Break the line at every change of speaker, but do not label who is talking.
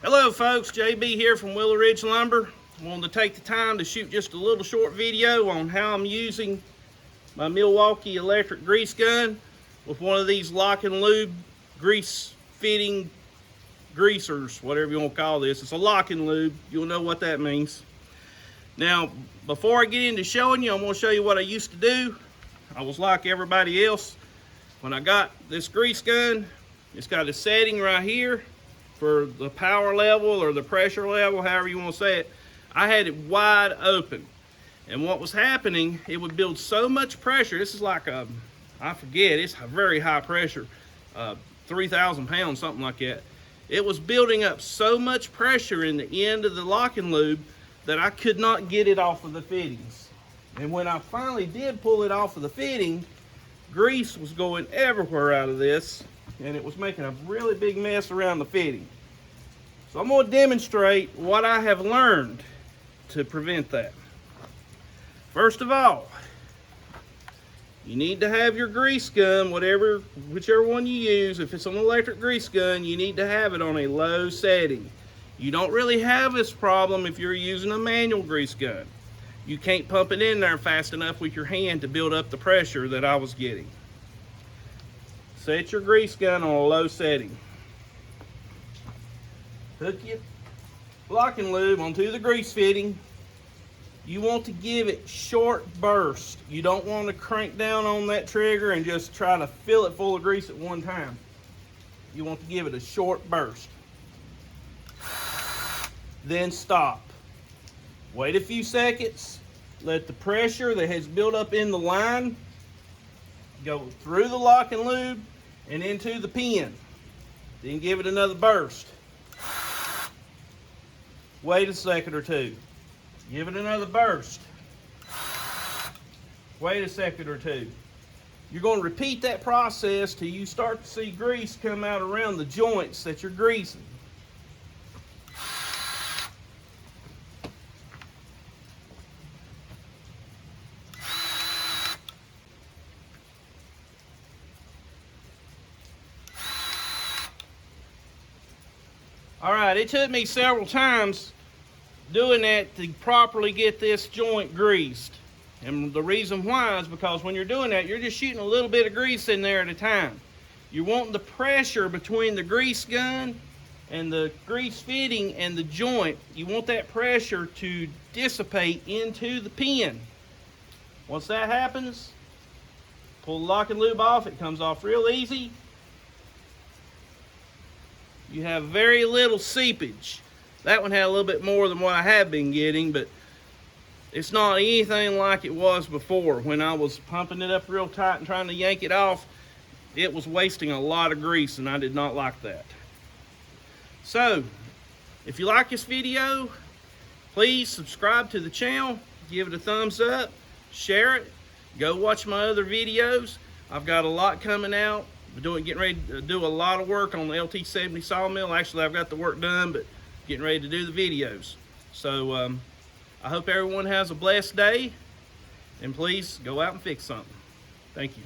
Hello folks, JB here from Willow Ridge Lumber. I wanted to take the time to shoot just a little short video on how I'm using my Milwaukee electric grease gun with one of these lock and lube grease fitting greasers, whatever you want to call this. It's a lock and lube, you'll know what that means. Now, before I get into showing you, I'm going to show you what I used to do. I was like everybody else. When I got this grease gun, it's got a setting right here for the power level or the pressure level, however you want to say it. I had it wide open. And what was happening, it would build so much pressure. This is like I forget, it's a very high pressure, 3,000 pounds, something like that. It was building up so much pressure in the end of the lock and lube that I could not get it off of the fittings. And when I finally did pull it off of the fitting, grease was going everywhere out of this, and it was making a really big mess around the fitting. So I'm going to demonstrate what I have learned to prevent that. First of all, you need to have your grease gun, whichever one you use. If it's an electric grease gun, you need to have it on a low setting. You don't really have this problem if you're using a manual grease gun. You can't pump it in there fast enough with your hand to build up the pressure that I was getting. Set your grease gun on a low setting. Hook your lock and lube onto the grease fitting. You want to give it short bursts. You don't want to crank down on that trigger and just try to fill it full of grease at one time. You want to give it a short burst. Then stop. Wait a few seconds. Let the pressure that has built up in the line go through the lock and lube and into the pin. Then give it another burst. Wait a second or two. Give it another burst. Wait a second or two. You're going to repeat that process till you start to see grease come out around the joints that you're greasing. All right, it took me several times doing that to properly get this joint greased. And the reason why is because when you're doing that, you're just shooting a little bit of grease in there at a time. You're wanting the pressure between the grease gun and the grease fitting and the joint. You want that pressure to dissipate into the pin. Once that happens, pull the lock and lube off. It comes off real easy. You have very little seepage. That one had a little bit more than what I have been getting, but it's not anything like it was before. When I was pumping it up real tight and trying to yank it off, it was wasting a lot of grease, and I did not like that. So, if you like this video, please subscribe to the channel, give it a thumbs up, share it, go watch my other videos. I've got a lot coming out. Getting ready to do a lot of work on the LT70 sawmill. Actually, I've got the work done, but getting ready to do the videos. So I hope everyone has a blessed day, and please go out and fix something. Thank you.